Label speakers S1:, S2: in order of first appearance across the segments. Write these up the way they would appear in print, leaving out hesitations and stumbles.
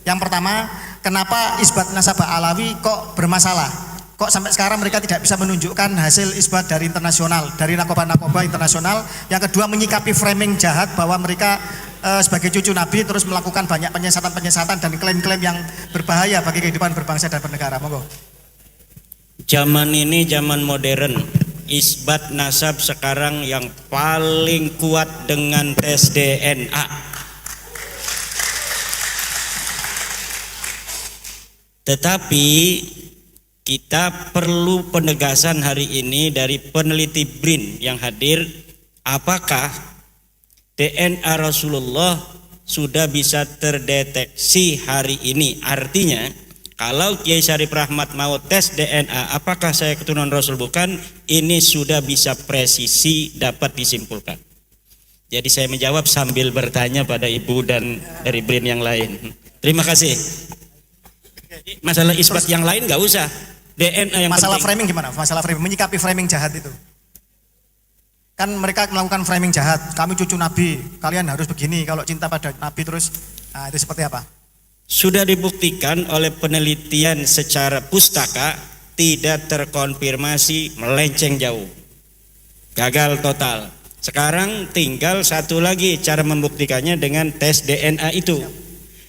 S1: Yang pertama, kenapa isbat nasabah Alawi kok bermasalah? Kok sampai sekarang mereka tidak bisa menunjukkan hasil isbat dari internasional, dari narkoba internasional. Yang kedua, menyikapi framing jahat bahwa mereka sebagai cucu Nabi terus melakukan banyak penyesatan dan klaim-klaim yang berbahaya bagi kehidupan berbangsa dan bernegara. Monggo.
S2: Zaman ini zaman modern, isbat nasab sekarang yang paling kuat dengan tes DNA. Tetapi kita perlu penegasan hari ini dari peneliti BRIN yang hadir, apakah DNA Rasulullah sudah bisa terdeteksi hari ini? Artinya kalau Kiai Syarif Rahmat mau tes DNA apakah saya keturunan Rasul bukan, ini sudah bisa presisi dapat disimpulkan. Jadi saya menjawab sambil bertanya pada ibu dan dari BRIN yang lain. Terima kasih. Masalah isbat yang lain nggak usah, DNA yang
S1: masalah
S2: penting.
S1: Framing gimana? Masalah framing, menyikapi framing jahat itu. Kan mereka melakukan framing jahat, kami cucu Nabi, kalian harus begini, kalau cinta pada Nabi terus, nah itu seperti apa?
S2: Sudah dibuktikan oleh penelitian secara pustaka, tidak terkonfirmasi, melenceng jauh, gagal total. Sekarang tinggal satu lagi cara membuktikannya dengan tes DNA itu.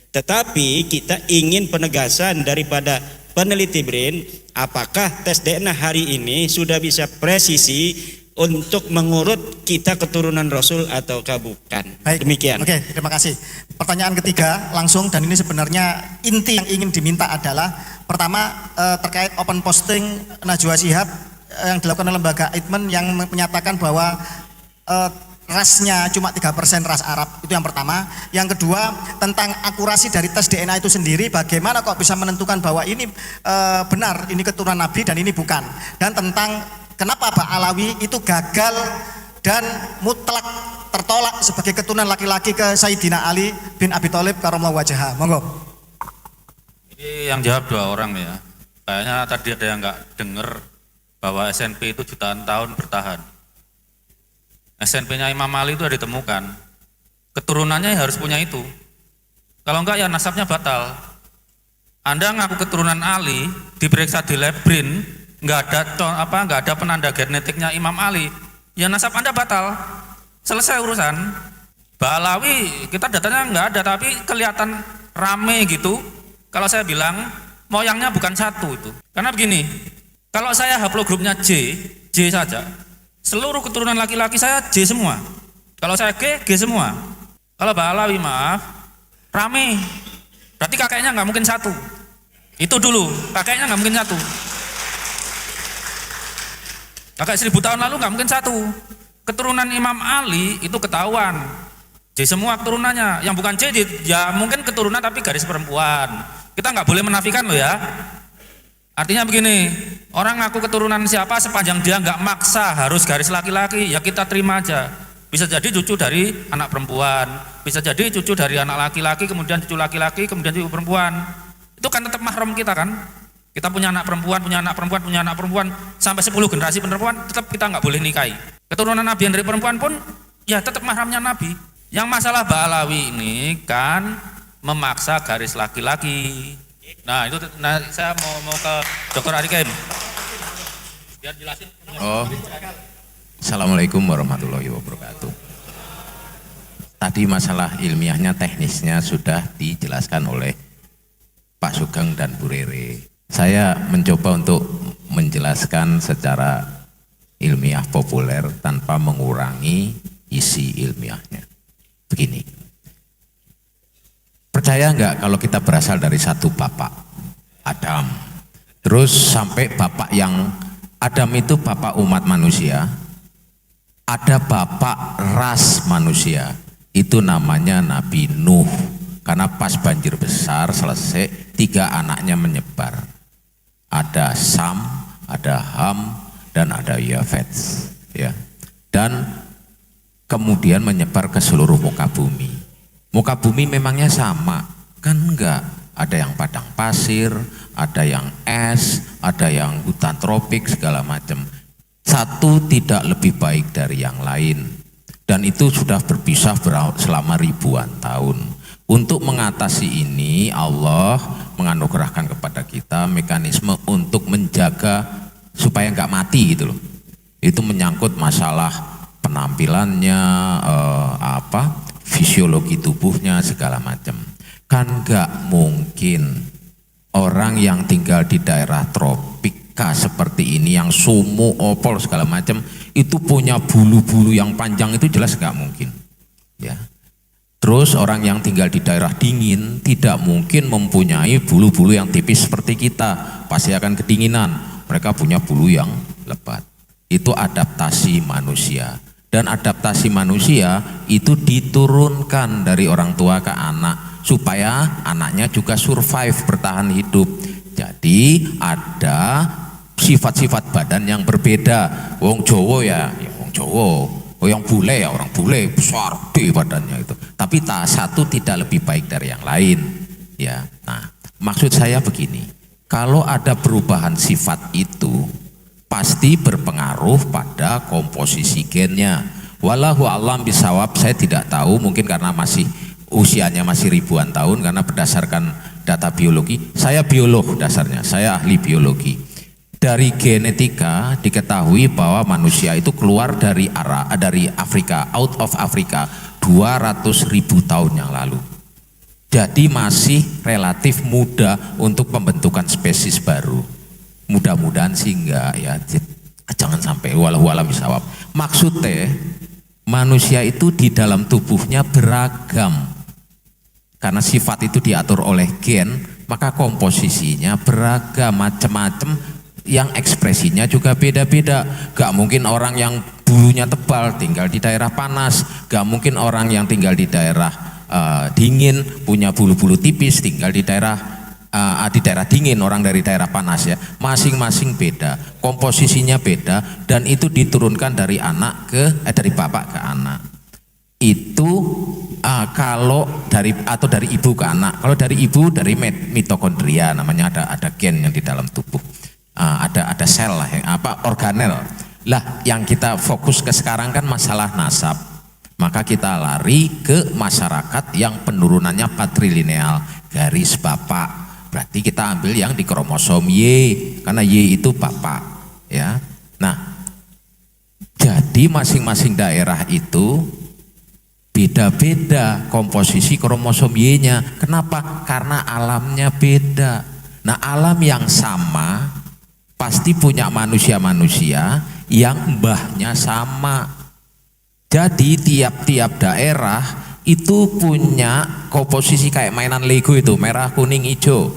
S2: Tetapi kita ingin penegasan daripada peneliti BRIN, apakah tes DNA hari ini sudah bisa presisi untuk mengurut kita keturunan Rasul ataukah bukan.
S1: Baik.
S2: Demikian.
S1: Oke, terima kasih. Pertanyaan ketiga langsung, dan ini sebenarnya inti yang ingin diminta adalah pertama terkait open posting Najwa Shihab yang dilakukan oleh lembaga Aidman yang menyatakan bahwa rasnya cuma 3% ras Arab, itu yang pertama. Yang kedua, tentang akurasi dari tes DNA itu sendiri, bagaimana kok bisa menentukan bahwa ini benar, ini keturunan Nabi dan ini bukan. Dan tentang kenapa Pak Alawi itu gagal dan mutlak tertolak sebagai keturunan laki-laki ke Sayyidina Ali bin Abi Thalib karramallahu wajhahu. Monggo.
S3: Ini yang jawab dua orang ya. Kayaknya tadi ada yang nggak dengar bahwa SNP itu jutaan tahun bertahan. SNP-nya Imam Ali itu ada ditemukan, keturunannya harus punya itu. Kalau enggak ya nasabnya batal. Anda ngaku keturunan Ali, diperiksa di lab BRIN, nggak ada penanda genetiknya Imam Ali, ya nasab Anda batal. Selesai urusan. Balawi kita datanya nggak ada, tapi kelihatan rame gitu. Kalau saya bilang moyangnya bukan satu itu. Karena begini, kalau saya haplogrupnya J saja. Seluruh keturunan laki-laki saya J semua. Kalau saya G semua. Kalau Balawi maaf, rame. Berarti kakeknya nggak mungkin satu. Itu dulu, kakeknya nggak mungkin satu. Kakek 1000 tahun lalu nggak mungkin satu. Keturunan Imam Ali itu ketahuan. J semua keturunannya. Yang bukan J ya mungkin keturunan tapi garis perempuan. Kita nggak boleh menafikan loh ya. Artinya begini, orang ngaku keturunan siapa sepanjang dia nggak maksa harus garis laki-laki, ya kita terima aja. Bisa jadi cucu dari anak perempuan, bisa jadi cucu dari anak laki-laki, kemudian cucu laki-laki, kemudian cucu perempuan. Itu kan tetap mahram kita kan. Kita punya anak perempuan, punya anak perempuan, punya anak perempuan, sampai 10 generasi perempuan tetap kita nggak boleh nikahi. Keturunan Nabi yang dari perempuan pun ya tetap mahramnya Nabi. Yang masalah Ba'alawi ini kan memaksa garis laki-laki. Nah itu, saya mau ke Dr. Arikem biar jelasin.
S4: Oh, Assalamualaikum warahmatullahi wabarakatuh. Tadi masalah ilmiahnya, teknisnya sudah dijelaskan oleh Pak Sugeng dan Bu Rere. Saya mencoba untuk menjelaskan secara ilmiah populer tanpa mengurangi isi ilmiahnya. Begini. Percaya enggak kalau kita berasal dari satu bapak, Adam. Terus sampai bapak yang Adam itu bapak umat manusia, ada bapak ras manusia, itu namanya Nabi Nuh. Karena pas banjir besar selesai, 3 anaknya menyebar. Ada Sam, ada Ham, dan ada Yafet. Ya. Dan kemudian menyebar ke seluruh muka bumi. Muka bumi memangnya sama? Kan enggak. Ada yang padang pasir, ada yang es, ada yang hutan tropik, segala macam. Satu tidak lebih baik dari yang lain. Dan itu sudah berpisah selama ribuan tahun. Untuk mengatasi ini Allah menganugerahkan kepada kita mekanisme untuk menjaga supaya nggak mati gitu loh. Itu menyangkut masalah penampilannya, fisiologi tubuhnya segala macam. Kan nggak mungkin orang yang tinggal di daerah tropika seperti ini yang sumuk, opol segala macam itu punya bulu-bulu yang panjang, itu jelas nggak mungkin. Ya. Terus orang yang tinggal di daerah dingin tidak mungkin mempunyai bulu-bulu yang tipis seperti kita, pasti akan kedinginan. Mereka punya bulu yang lebat. Itu adaptasi manusia. Dan adaptasi manusia itu diturunkan dari orang tua ke anak supaya anaknya juga survive, bertahan hidup. Jadi ada sifat-sifat badan yang berbeda. Wong Jowo ya wong Jowo. Oh yang bule ya orang bule, besar gede badannya itu. Tapi tak satu tidak lebih baik dari yang lain. Ya, nah maksud saya begini, kalau ada perubahan sifat itu pasti berpengaruh pada komposisi gennya. Wallahu a'lam bisawab, saya tidak tahu, mungkin karena usianya masih ribuan tahun, karena berdasarkan data biologi, saya biolog dasarnya, saya ahli biologi. Dari genetika diketahui bahwa manusia itu keluar dari Afrika, out of Afrika 200.000 tahun yang lalu. Jadi masih relatif muda untuk pembentukan spesies baru. Mudah-mudahan sih enggak ya, jangan sampai wallahu a'lam bishawab. Maksudnya manusia itu di dalam tubuhnya beragam. Karena sifat itu diatur oleh gen, maka komposisinya beragam, macam-macam, yang ekspresinya juga beda-beda. Gak mungkin orang yang bulunya tebal tinggal di daerah panas, gak mungkin orang yang tinggal di daerah dingin punya bulu-bulu tipis tinggal di daerah dingin, orang dari daerah panas ya. Masing-masing beda, komposisinya beda, dan itu diturunkan dari dari bapak ke anak. Itu kalau dari ibu ke anak. Kalau dari ibu dari mitokondria, namanya ada gen yang di dalam tubuh. Ada sel lah, organel. Lah yang kita fokus ke sekarang kan masalah nasab. Maka kita lari ke masyarakat yang penurunannya patrilineal, garis bapak. Berarti kita ambil yang di kromosom Y, karena Y itu bapak, ya. Nah, jadi masing-masing daerah itu beda-beda komposisi kromosom Y-nya. Kenapa? Karena alamnya beda. Nah, alam yang sama pasti punya manusia-manusia yang mbahnya sama. Jadi tiap-tiap daerah itu punya komposisi kayak mainan Lego itu, merah, kuning, hijau,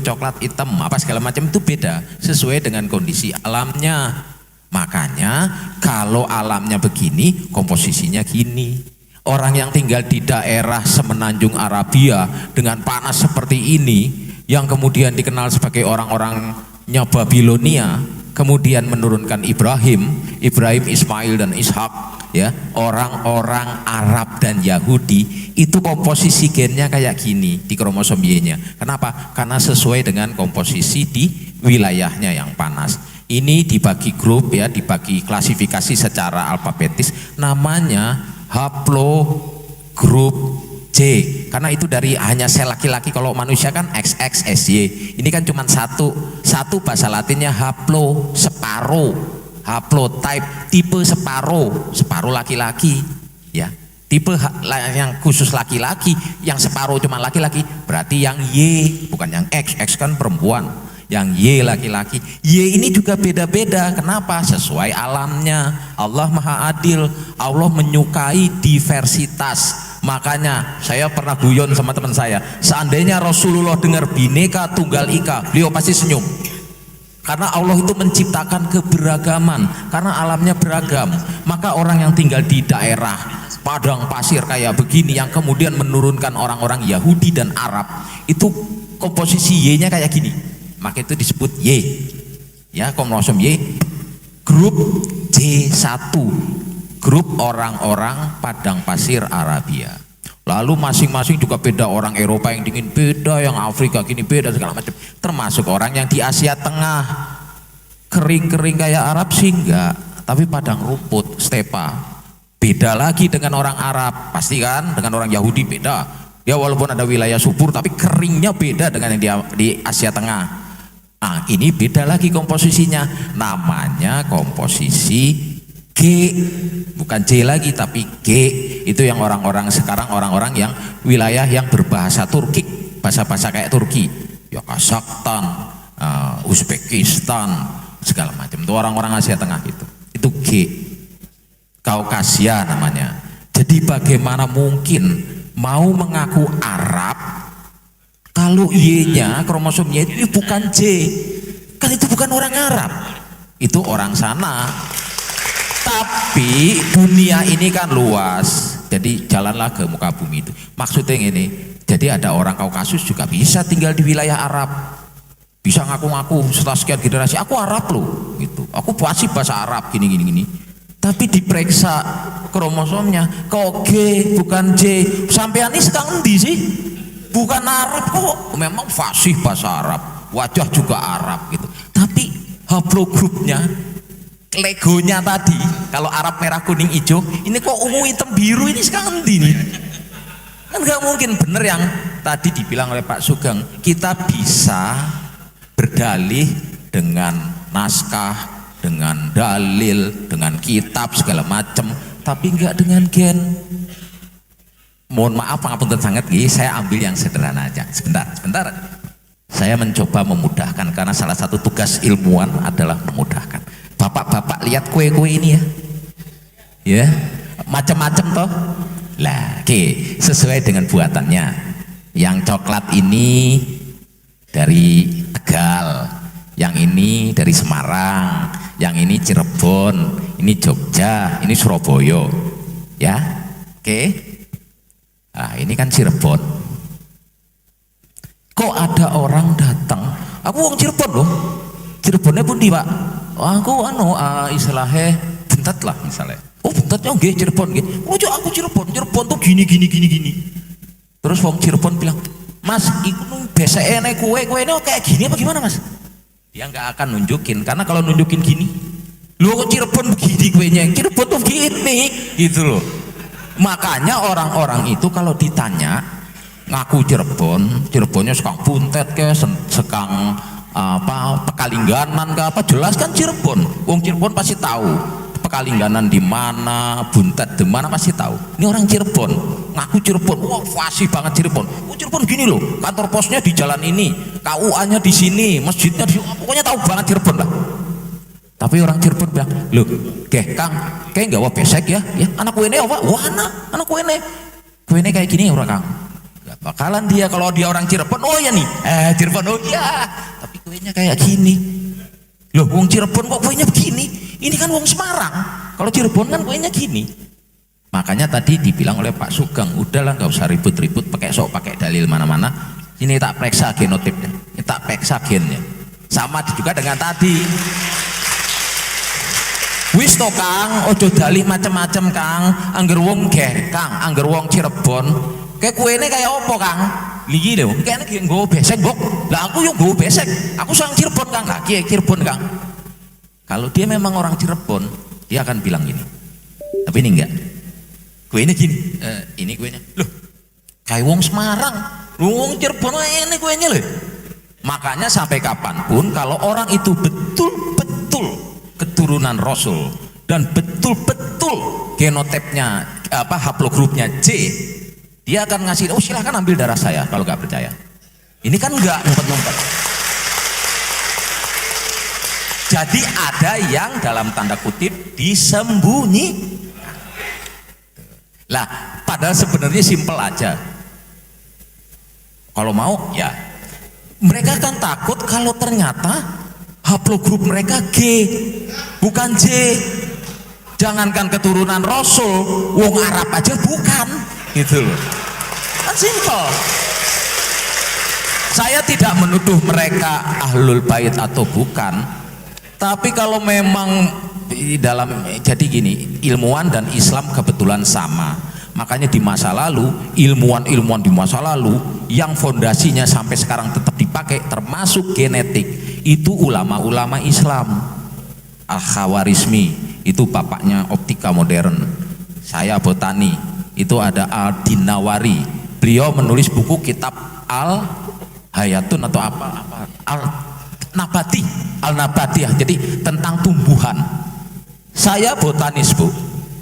S4: coklat, hitam, apa segala macam, itu beda sesuai dengan kondisi alamnya. Makanya kalau alamnya begini, komposisinya gini. Orang yang tinggal di daerah semenanjung Arabia dengan panas seperti ini, yang kemudian dikenal sebagai orang-orangnya Babilonia, kemudian menurunkan Ibrahim, Ismail dan Ishak, ya, orang-orang Arab dan Yahudi, itu komposisi gennya kayak gini di kromosom Y-nya. Kenapa? Karena sesuai dengan komposisi di wilayahnya yang panas. Ini dibagi grup ya, dibagi klasifikasi secara alfabetis, namanya haplogrup J, karena itu dari hanya sel laki-laki. Kalau manusia kan XX, SY, ini kan cuma satu bahasa latinnya haplo, separuh, haplotype, tipe separuh laki-laki, ya. Tipe yang khusus laki-laki, yang separuh cuma laki-laki, berarti yang Y, bukan yang X kan perempuan. Yang Y laki-laki. Y ini juga beda-beda. Kenapa? Sesuai alamnya. Allah Maha Adil. Allah menyukai diversitas. Makanya saya pernah guyon sama teman saya, seandainya Rasulullah dengar Bhinneka Tunggal Ika, beliau pasti senyum. Karena Allah itu menciptakan keberagaman, karena alamnya beragam. Maka orang yang tinggal di daerah padang pasir kayak begini, yang kemudian menurunkan orang-orang Yahudi dan Arab, itu komposisi Y-nya kayak gini. Maka itu disebut Y, ya, kromosom Y, grup J1, grup orang-orang padang pasir Arabia. Lalu masing-masing juga beda, orang Eropa yang dingin beda, yang Afrika gini beda, segala macam. Termasuk orang yang di Asia Tengah, kering-kering kayak Arab sih enggak, tapi padang rumput, stepa. Beda lagi dengan orang Arab, pasti kan, dengan orang Yahudi beda. Ya walaupun ada wilayah subur tapi keringnya beda dengan yang di Asia Tengah. Nah, ini beda lagi komposisinya. Namanya komposisi G. Bukan J lagi tapi G. Itu yang orang-orang sekarang, orang-orang yang wilayah yang berbahasa Turki, bahasa-bahasa kayak Turki. Ya Kazakhstan, Uzbekistan, segala macam. Itu orang-orang Asia Tengah itu. Itu G. Kaukasia namanya. Jadi bagaimana mungkin mau mengaku Arab kalau Y-nya, kromosomnya ini bukan J, kan itu bukan orang Arab, itu orang sana. Tapi dunia ini kan luas, jadi jalanlah ke muka bumi itu. Maksudnya ini, jadi ada orang Kaukasus juga bisa tinggal di wilayah Arab, bisa ngaku-ngaku setelah sekian generasi, aku Arab loh, gitu. Aku fasih bahasa Arab, gini. Tapi diperiksa kromosomnya, kok G bukan J, sampean ini sekarang endi sih? Bukan Arab kok, memang fasih bahasa Arab, wajah juga Arab gitu. Tapi haplogrupnya, legonya tadi, kalau Arab merah kuning hijau, ini kok ungu hitam biru, ini sekarang endi nih? Kan nggak mungkin. Bener yang tadi dibilang oleh Pak Sugeng, kita bisa berdalih dengan naskah, dengan dalil, dengan kitab segala macam, tapi enggak dengan gen. Mohon maaf pangapunten sangat, saya ambil yang sederhana aja. Sebentar. Saya mencoba memudahkan karena salah satu tugas ilmuwan adalah memudahkan. Bapak-bapak lihat kue-kue ini ya. Ya, macam-macam toh. Lah, oke, sesuai dengan buatannya. Yang coklat ini dari Tegal, yang ini dari Semarang, yang ini Cirebon, ini Jogja, ini Surabaya, ya, oke. Nah, ini kan Cirebon. Kok ada orang datang? Aku wong Cirebon loh. Cirebonnya pun di Pak. Aku istilahnya bentet lah misalnya. Oh bentetnya nggih Cirebon nggih. Oh aku Cirebon tuh gini. Terus wong Cirebon bilang, Mas, iku beseke nek kue ini kayak gini apa gimana Mas? Dia nggak akan nunjukin, karena kalau nunjukin gini, lu kok Cirebon begini kuenya, Cirebon tuh gini, gitu loh. Makanya orang-orang itu kalau ditanya ngaku Cirebonnya sekang buntet ke, sekang Pekalingganan ke apa, jelas kan Cirebon. Wong Cirebon pasti tahu Pekalingganan di mana, buntet di mana pasti tahu. Ini orang Cirebon, ngaku Cirebon, wah fasih banget Cirebon. Oh Cirebon gini loh, kantor posnya di jalan ini, KUA-nya di sini, masjidnya di, pokoknya tahu banget Cirebon lah. Tapi orang Cirebon bilang, loh, Kang, kayak nggak wah besek ya anak kue ini apa? Wah anak kue ini kayak gini orang Kang. Gak bakalan dia kalau dia orang Cirebon, oh ya nih, Cirebon, oh iya, tapi kuenya kayak gini. Loh, wong Cirebon kok kuenya begini? Ini kan wong Semarang. Kalau Cirebon kan kuenya gini. Makanya tadi dibilang oleh Pak Sugeng, udahlah nggak usah ribut-ribut pakai dalil mana-mana. Ini tak periksa genotipnya, ini tak periksa gennya. Sama juga dengan tadi. Wis to Kang, ojo dalih macam-macam Kang. Angger wong Kang, angger wong Cirebon. Kayak kuene kayak opo Kang? Ligi lho, kayaknya kayak nggowo besek kok. Lah aku yang nggowo besek. Aku sang Cirebon Kang, gak kiai Cirebon Kang. Kalau dia memang orang Cirebon, dia akan bilang gini. Tapi ini enggak. Kuenya gini, ini kuenya. Loh, kayak wong Semarang. Wong Cirebon ini kuenya loh. Makanya sampai kapanpun kalau orang itu betul-betul keturunan Rasul dan betul-betul genotipnya haplogrupnya C, dia akan ngasih, oh silahkan ambil darah saya kalau nggak percaya. Ini kan nggak ngumpet-ngumpet. Jadi ada yang dalam tanda kutip disembunyi. Lah, padahal sebenarnya simpel aja. Kalau mau ya, mereka kan takut kalau ternyata haplogrup mereka G bukan J. Jangankan keturunan Rasul, wong Arab aja bukan, gitu loh. Kan simpel. Saya tidak menuduh mereka ahlul bait atau bukan. Tapi kalau memang di dalam, jadi gini, ilmuwan dan Islam kebetulan sama. Makanya di masa lalu, ilmuwan-ilmuwan di masa lalu yang fondasinya sampai sekarang tetap dipakai, termasuk genetik, itu ulama-ulama Islam. Al-Khawarizmi, itu bapaknya optika modern. Saya botani, itu ada Al-Dinawari, beliau menulis buku kitab Al Hayatun atau apa Al Nabatiyah, jadi tentang tumbuhan. Saya botanis, Bu,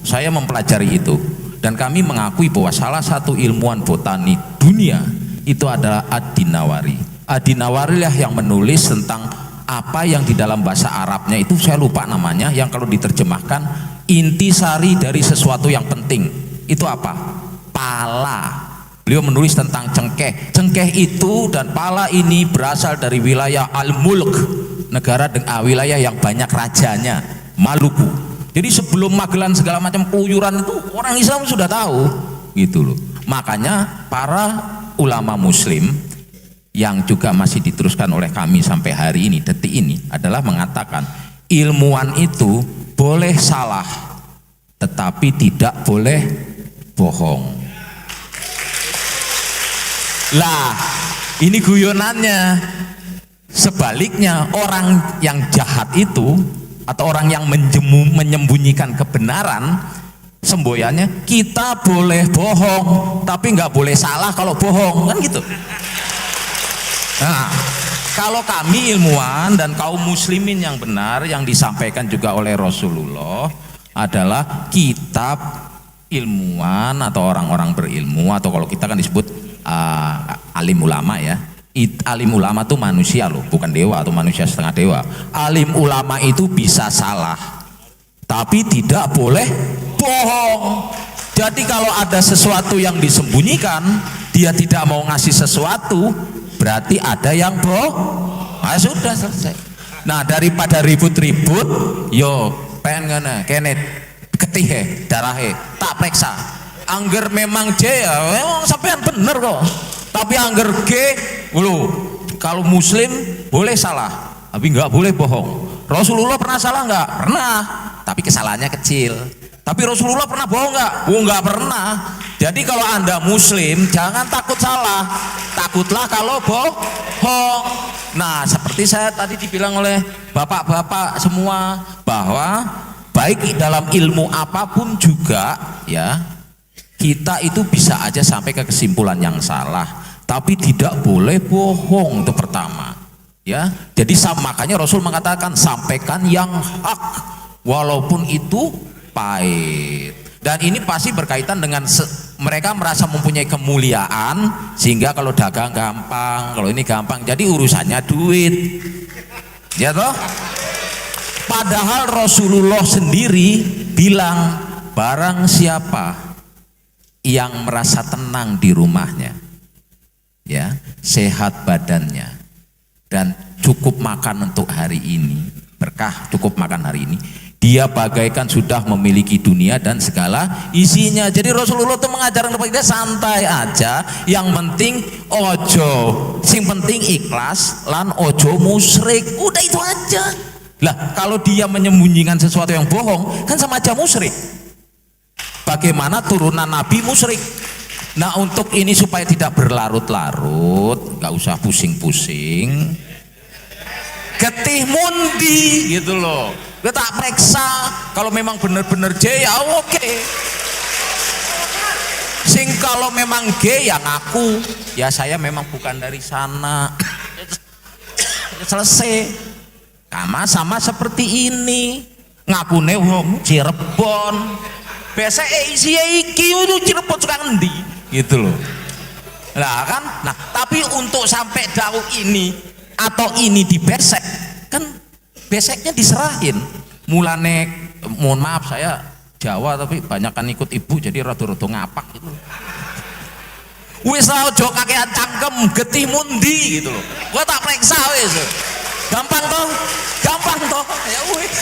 S4: saya mempelajari itu, dan kami mengakui bahwa salah satu ilmuwan botani dunia itu adalah Ad-Dinawari. Ad-Dinawari lah yang menulis tentang apa yang di dalam bahasa Arabnya itu saya lupa namanya, yang kalau diterjemahkan intisari dari sesuatu yang penting itu apa? Pala. Beliau menulis tentang cengkeh. Cengkeh itu dan pala ini berasal dari wilayah Al-Mulk, negara wilayah yang banyak rajanya, Maluku. Jadi sebelum Magelan segala macam keluyuran itu orang Islam sudah tahu, gitu loh. Makanya para ulama Muslim yang juga masih diteruskan oleh kami sampai hari ini, detik ini, adalah mengatakan ilmuwan itu boleh salah, tetapi tidak boleh bohong. Lah, ini guyonannya. Sebaliknya, orang yang jahat itu atau orang yang menyembunyikan kebenaran, semboyannya kita boleh bohong, tapi nggak boleh salah kalau bohong, kan gitu. Nah, kalau kami ilmuwan dan kaum muslimin yang benar yang disampaikan juga oleh Rasulullah adalah kitab ilmuwan atau orang-orang berilmu, atau kalau kita kan disebut alim ulama ya. Alim ulama itu manusia loh, bukan dewa atau manusia setengah dewa. Alim ulama itu bisa salah, tapi tidak boleh bohong. Jadi kalau ada sesuatu yang disembunyikan, dia tidak mau ngasih sesuatu, berarti ada yang bohong. Nah, sudah selesai. Nah, daripada ribut-ribut, yo pengen kene ketihe darahe tak periksa. Angger memang J ya, memang sampean bener kok. Tapi angger G, loh, kalau muslim boleh salah, tapi nggak boleh bohong. Rasulullah pernah salah nggak? Pernah, tapi kesalahannya kecil. Tapi Rasulullah pernah bohong nggak? Oh, nggak pernah. Jadi kalau Anda muslim, jangan takut salah, takutlah kalau bohong. Nah, seperti saya tadi dibilang oleh bapak-bapak semua, bahwa baik dalam ilmu apapun juga ya, kita itu bisa aja sampai ke kesimpulan yang salah, tapi tidak boleh bohong, itu pertama ya. Jadi makanya Rasul mengatakan sampaikan yang hak walaupun itu pahit. Dan ini pasti berkaitan dengan mereka merasa mempunyai kemuliaan, sehingga kalau dagang gampang, kalau ini gampang, jadi urusannya duit ya toh. Padahal Rasulullah sendiri bilang, barang siapa yang merasa tenang di rumahnya ya, sehat badannya, dan cukup makan untuk hari ini, berkah cukup makan hari ini, dia bagaikan sudah memiliki dunia dan segala isinya. Jadi Rasulullah itu mengajarkan kepada kita santai aja, yang penting ojo, sing penting ikhlas lan ojo musyrik, udah itu aja. Lah kalau dia menyembunyikan sesuatu yang bohong, kan sama aja musyrik. Bagaimana turunan Nabi musyrik? Nah, untuk ini supaya tidak berlarut-larut, nggak usah pusing-pusing, getih mundi gitu loh. Kita tak periksa, kalau memang benar-benar J ya oke. Sing kalau memang G ya ngaku, ya saya memang bukan dari sana. Selesai. Sama seperti ini, ngakune wong Cirebon. Biasa isi iki itu Cirebon suka ngendi gitu loh. Nah kan, nah tapi untuk sampai jauh ini atau ini dibesek, kan beseknya diserahin. Mulane mohon maaf saya Jawa tapi banyak kan ikut ibu jadi rada-rada ngapak gitu. Wis ojo kakean cangkem getih mundi gitu loh. Gua tak periksa wis. Gampang toh ya wis.